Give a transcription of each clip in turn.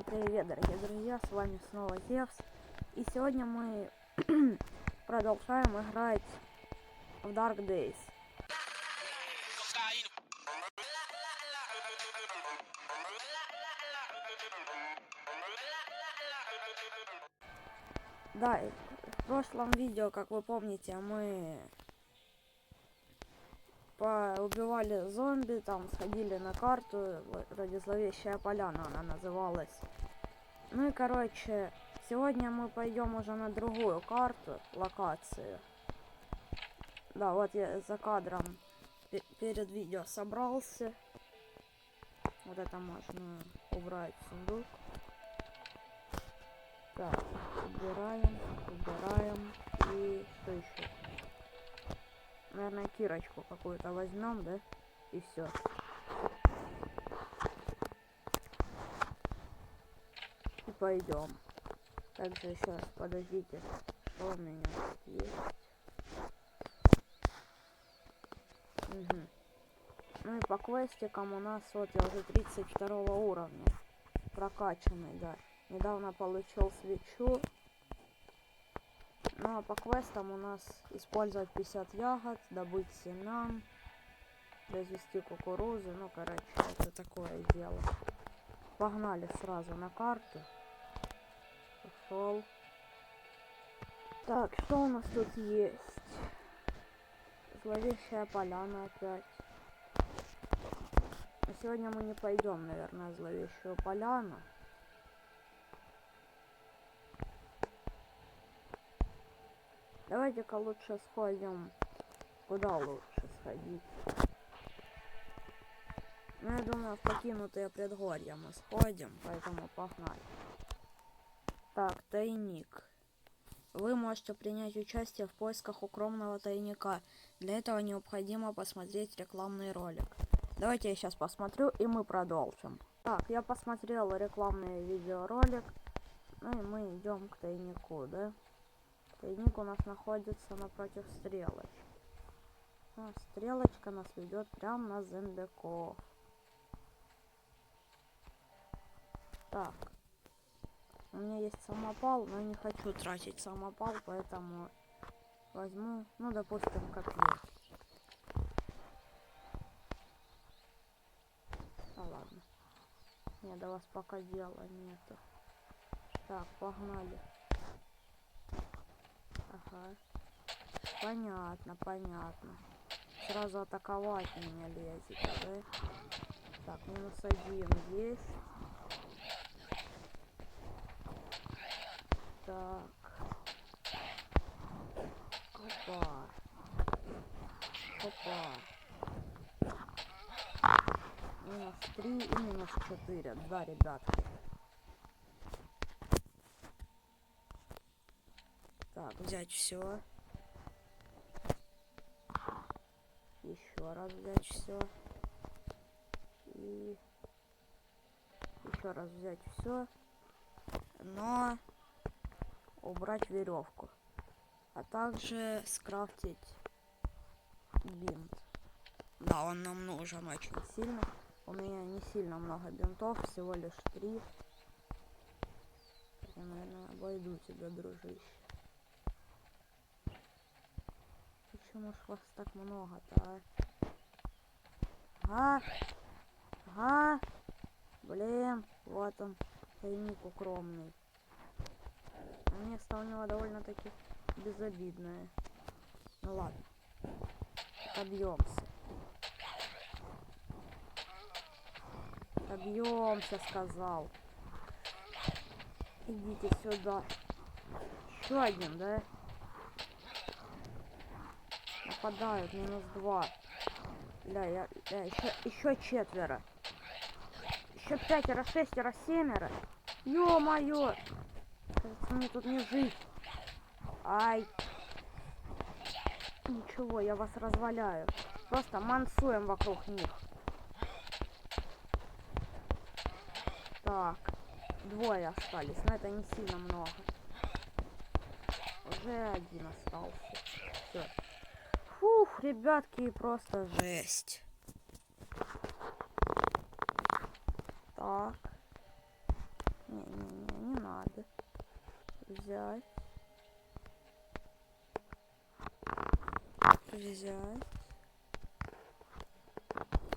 Всем привет, дорогие друзья, с вами снова Зевс. И сегодня мы продолжаем играть в Dark Days. Да, в прошлом видео, как вы помните, мы убивали зомби, там сходили на карту, вроде Зловещая Поляна она называлась. Ну и короче, сегодня мы пойдем уже на другую карту, локацию. Да, вот я за кадром перед видео собрался. Вот это можно убрать в сундук. Так, убираем. И что еще? Наверное, кирочку какую-то возьмем, да? И все. И пойдем. Также еще раз подождите, что у меня есть. Угу. Ну и по квестикам у нас вот я уже 32 уровня. Прокачанный, да. Недавно получил свечу. Ну а по квестам у нас использовать 50 ягод, добыть семян, развести кукурузу. Ну короче, это такое дело. Погнали сразу на карту. Пошел. Так, что у нас тут есть? Зловещая поляна опять. Но сегодня мы не пойдем, наверное, в зловещую поляну. Давайте-ка лучше сходим. Куда лучше сходить? Ну, я думаю, в покинутые предгорья мы сходим, поэтому погнали. Так, тайник. Вы можете принять участие в поисках укромного тайника. Для этого необходимо посмотреть рекламный ролик. Давайте я сейчас посмотрю, и мы продолжим. Так, я посмотрел рекламный видеоролик. Ну и мы идем к тайнику, да? Тайник у нас находится напротив стрелочки. А, стрелочка нас ведет прямо на зомбаков. Так. У меня есть самопал, но я не хочу тратить самопал, поэтому возьму, ну, допустим, как есть. А ладно. Не, до вас пока дела нету. Так, погнали. Ага. Понятно. Сразу атаковать меня лезете, да? Так, -1 есть. Так. Опа. -3 и -4. Да, ребятки. Так, взять все. Еще раз взять все. И еще раз взять все. Но убрать веревку. А также скрафтить бинт. Да, он нам нужен очень сильно. У меня не сильно много бинтов, всего лишь 3. Я, наверное, обойду тебя, дружище. Почему ж вас так много-то, а? Ага. Блин, вот он, тайник укромный. Место у него довольно-таки безобидное. Ну ладно. Отобьемся, сказал. Идите сюда. Еще один, да? Нападают, -2. Бля, еще 4. Еще 5, 6, 7. Ё-моё! Кажется, мне тут не жить. Ай. Ничего, я вас разваляю. Просто мансуем вокруг них. Так. 2 остались, но это не сильно много. Уже 1 остался. Все. Фух, ребятки, просто жесть. Так. Не надо. Взять. Взять.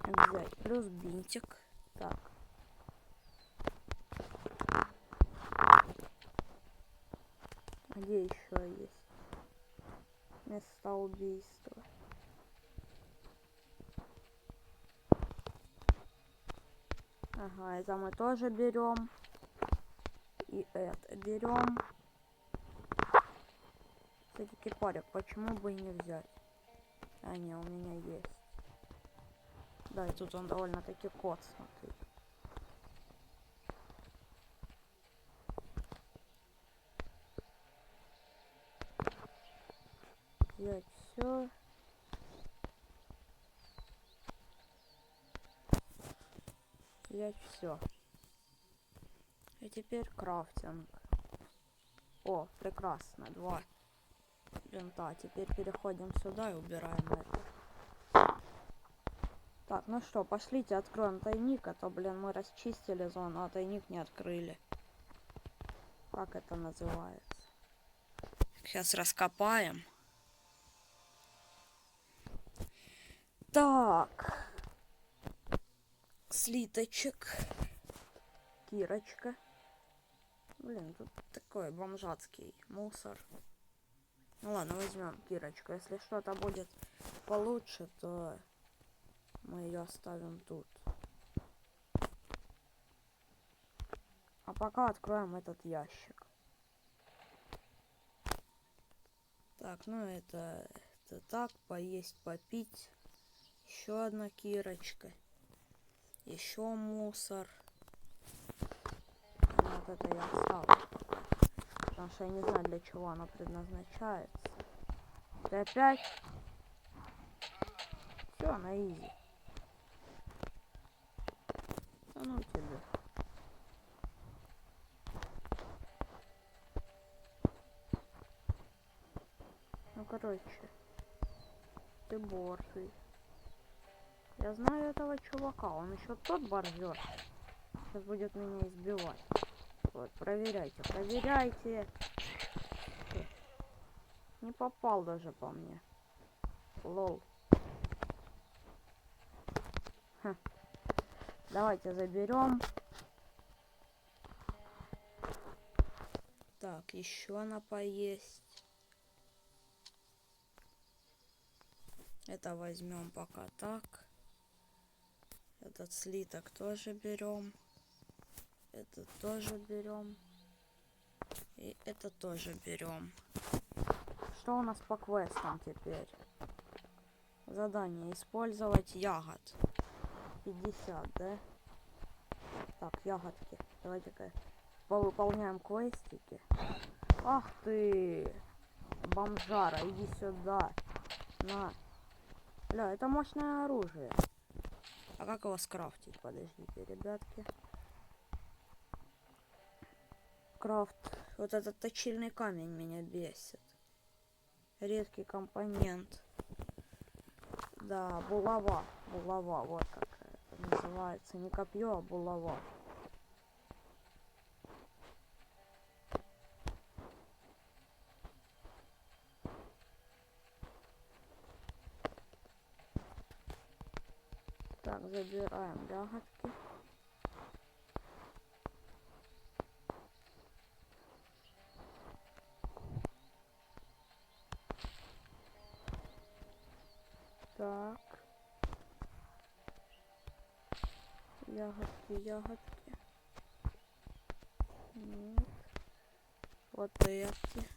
Взять. Плюс бинтик. Так. Где еще есть места убийства? Ага, это мы тоже берем. И это берем. Кстати, кипарик, почему бы и не взять? А, не, у меня есть. Да, и тут он довольно-таки коцнутый. Взять все. Взять все. И теперь крафтинг. О, прекрасно, 2 винта. Теперь переходим сюда и убираем это. Так, ну что, пошлите откроем тайник, а то, блин, мы расчистили зону, а тайник не открыли. Как это называется? Сейчас раскопаем. Так. Слиточек. Кирочка. Блин, тут такой бомжатский мусор. Ну ладно, возьмем кирочку. Если что-то будет получше, то мы ее оставим тут. А пока откроем этот ящик. Так, ну это так, поесть, попить. Еще одна кирочка. Еще мусор. Вот это я оставлю. Потому что я не знаю, для чего оно предназначается. Ты опять? Все, на изи. Да ну тебе. Ну короче. Ты борзый. Я знаю этого чувака. Он еще тот борзер. Сейчас будет меня избивать. Вот, проверяйте, проверяйте. Не попал даже по мне. Лол. Ха. Давайте заберем. Так, еще на поесть. Это возьмем пока так. Этот слиток тоже берем. Это тоже берем. И это тоже берем. Что у нас по квестам теперь? Задание. Использовать ягод. 50, да? Так, ягодки. Давайте-ка повыполняем квестики. Ах ты! Бомжара, иди сюда. На. Бля, это мощное оружие. А как его скрафтить? Подождите, ребятки. Крафт. Вот этот точильный камень меня бесит. Редкий компонент. Да, булава. Булава, вот как это называется. Не копье, а булава. Так, забираем ягодки. Так. Ягодки, ягодки. Нет. Вот эти.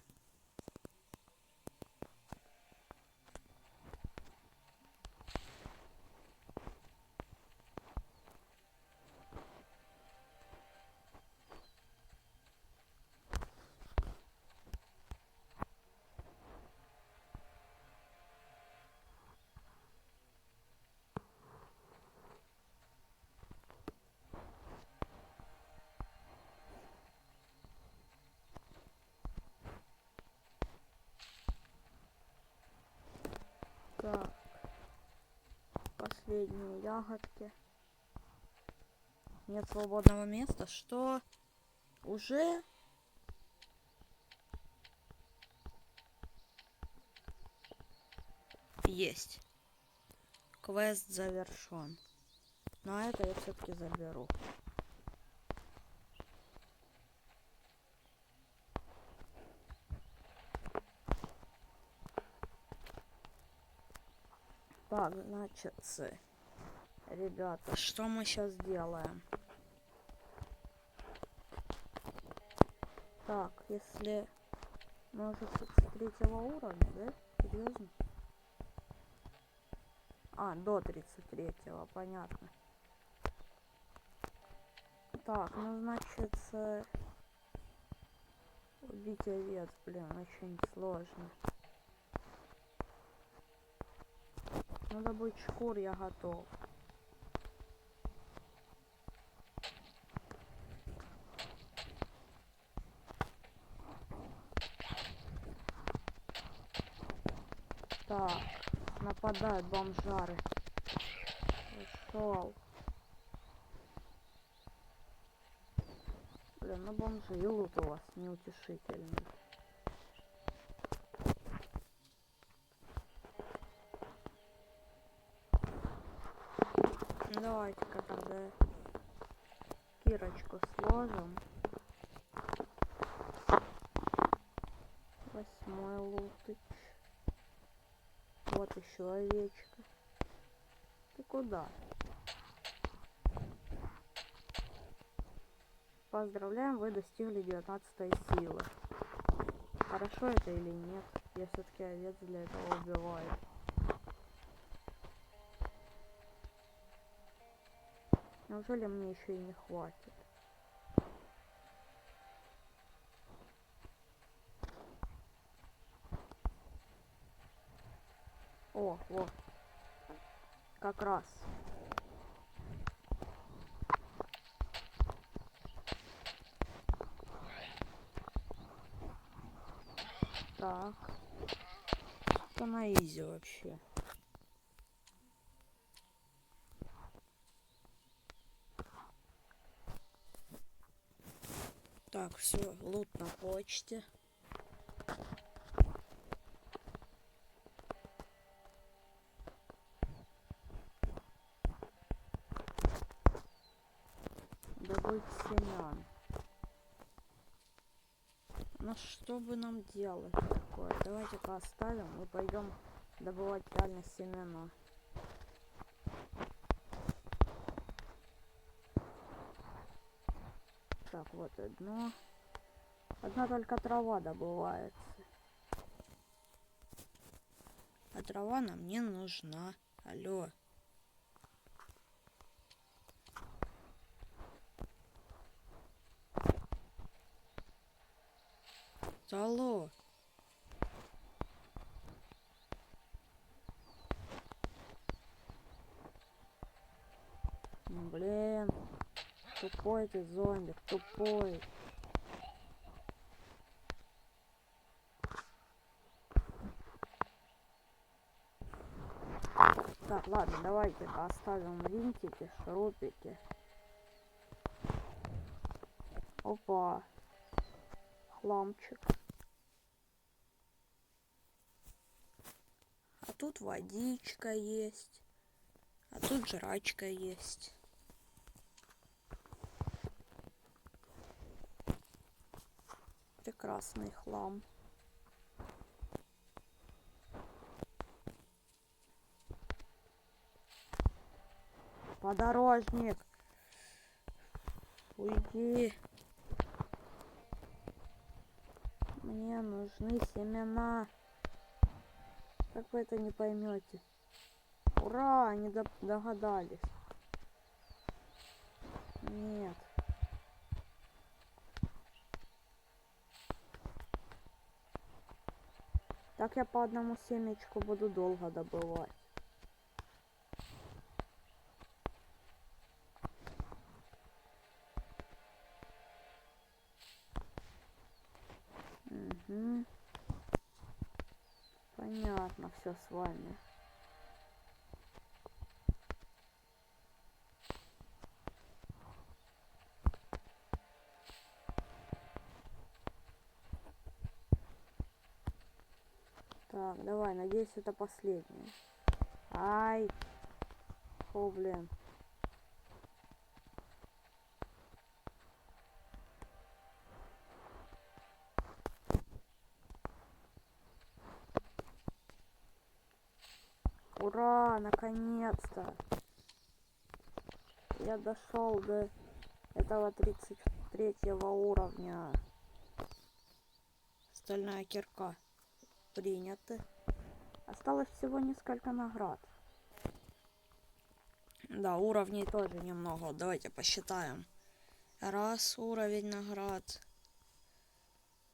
Так. Последние ягодки. Нет свободного места. Что? Уже? Есть. Квест завершен. Но это я все-таки заберу. Так, значит, ребята, что мы сейчас делаем? Так, если мы уже с 33 уровня, да? Серьезно? А, до 33-го, понятно. Так, ну значит, убить овец, блин, очень сложно. Ну, добыть шкур я готов. Так, нападают бомжары. Ушел. Блин, ну бомжи, и лут у вас неутешительный. Давайте-ка тогда кирочку сложим. 8 лутыч. Вот еще овечка. Ты куда? Поздравляем, вы достигли 19 силы. Хорошо это или нет? Я все-таки овец для этого убиваю. Неужели мне еще и не хватит? О, вот. Как раз. Так. Это на изи вообще. Так, все, лут на почте. Добыть семян. Ну что бы нам делать такое? Давайте-ка оставим и пойдем добывать реально семена. Так, вот одно. Одна только трава добывается. А трава нам не нужна. Алло. Алло. Блин. Тупой ты зомбик, тупой. Так, ладно, давайте оставим винтики, шурупики. Опа. Хламчик. А тут водичка есть. А тут жрачка есть. Прекрасный хлам. Подорожник. Уйди. Мне нужны семена. Как вы это не поймете? Ура, они догадались. Нет. Так я по одному семечку буду долго добывать. Угу. Понятно все с вами. Так, давай, надеюсь, это последнее. Ай. О, блин. Ура, наконец-то. Я дошел до этого 33-го уровня. Стальная кирка. Принято. Осталось всего несколько наград. Да, уровней тоже немного. Давайте посчитаем. Раз уровень наград.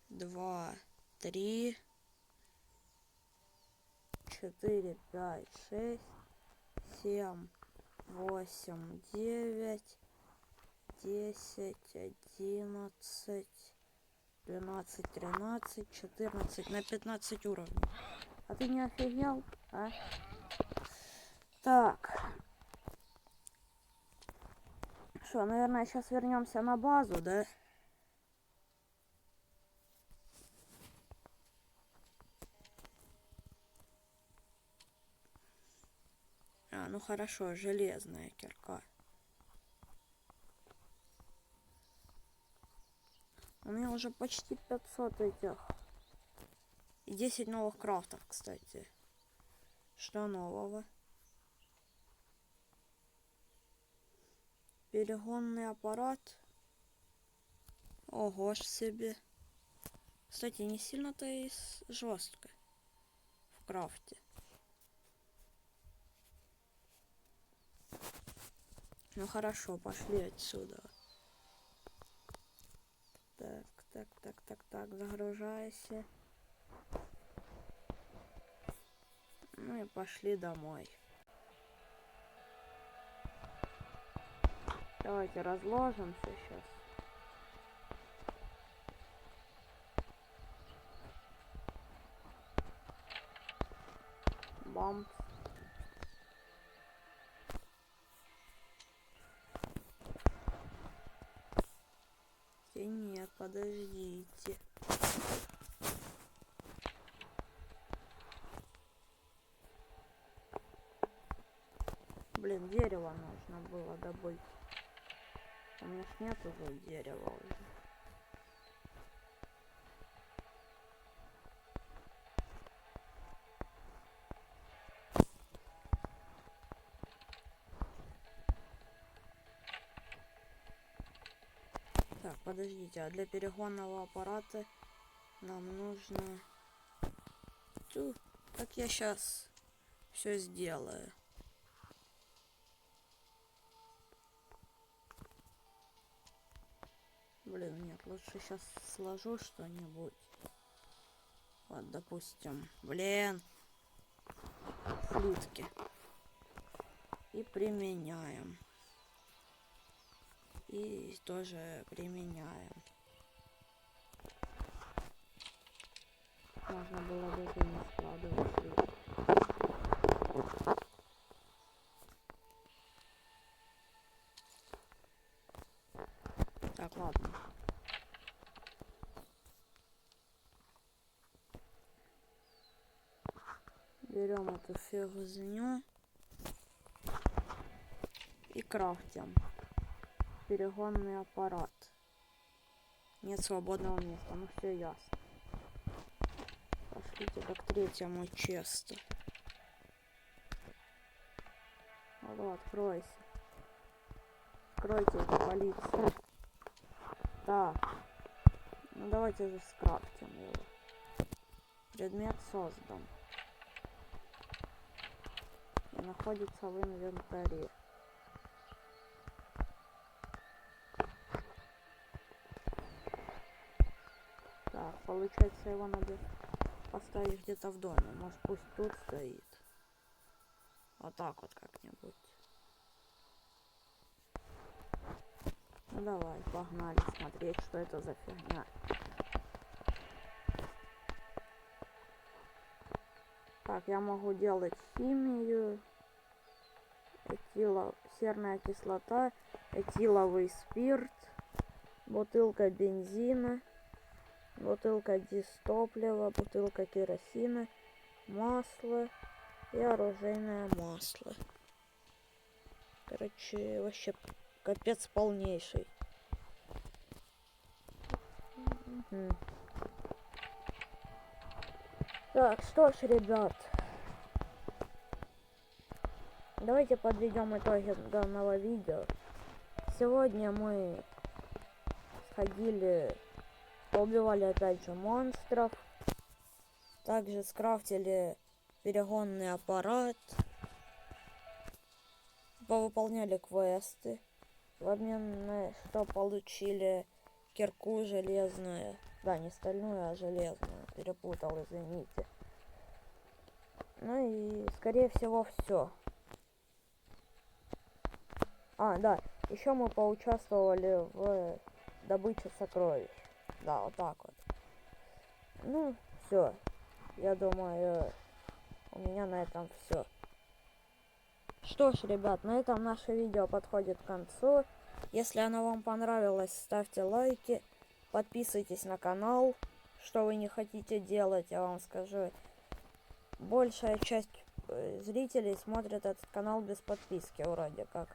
2, 3, 4, 5, 6, 7, 8, 9, 10, 11, 12, 13, 14, на 15 уровней. А ты не офигел, а? Так. Что, наверное, сейчас вернемся на базу, да? А, ну хорошо, железная кирка. У меня уже почти 500 этих. И 10 новых крафтов, кстати. Что нового? Перегонный аппарат. Ого ж себе. Кстати, не сильно-то и жестко в крафте. Ну хорошо, пошли отсюда. Так, загружайся. Ну и пошли домой. Давайте разложимся сейчас. Бамс. Нет, подождите. Блин, дерево нужно было добыть. У меня ж нет уже дерева уже. Так, подождите, а для перегонного аппарата нам нужно... Так я сейчас все сделаю. Блин, нет, лучше сейчас сложу что-нибудь. Вот, допустим, блин, слитки. И применяем. И тоже применяем. Можно было даже не складывать слитки. Так, ладно. Берем эту фигню и крафтим перегонный аппарат. Нет свободного места, ну все ясно. Пошлите к третьему честу. Алло, откройся. Откройте, это полиция. Так. Ну давайте же скрафтим его. Предмет создан. И находится в инвентаре. Так, получается, его надо поставить где-то в доме. Может, пусть тут стоит. Вот так вот как-нибудь. Ну давай, погнали смотреть, что это за фигня. Так, я могу делать химию. Серная кислота, этиловый спирт, бутылка бензина, бутылка дистоплива, бутылка керосина, масло и оружейное масло. Короче, вообще капец полнейший. Угу. Так, что ж, ребят, давайте подведем итоги данного видео. Сегодня мы сходили, поубивали опять же монстров, также скрафтили перегонный аппарат, повыполняли квесты, в обмен на что получили кирку железную. Да, не стальную, а железную. Перепутал, извините. Ну и, скорее всего, все. А, да. Еще мы поучаствовали в добыче сокровищ. Да, вот так вот. Ну, все. Я думаю, у меня на этом все. Что ж, ребят, на этом наше видео подходит к концу. Если оно вам понравилось, ставьте лайки. Подписывайтесь на канал. Что вы не хотите делать, я вам скажу. Большая часть зрителей смотрит этот канал без подписки вроде как.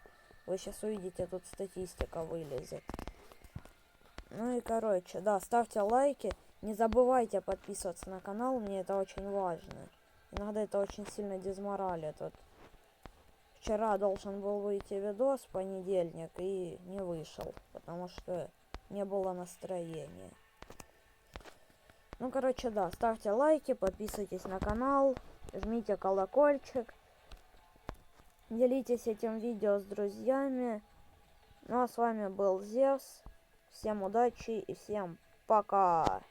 Вы сейчас увидите, тут статистика вылезет. Ну и короче, да, ставьте лайки. Не забывайте подписываться на канал, мне это очень важно. Иногда это очень сильно дезморалит. Вот вчера должен был выйти видос в понедельник и не вышел, потому что не было настроения. Ну, короче, да, ставьте лайки, подписывайтесь на канал, жмите колокольчик, делитесь этим видео с друзьями. Ну, а с вами был Зевс. Всем удачи и всем пока!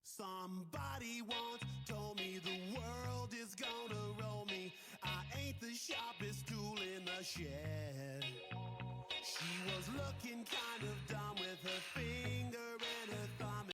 Somebody once told me the world is gonna roll me. I ain't the sharpest tool in the shed. She was looking kind of dumb.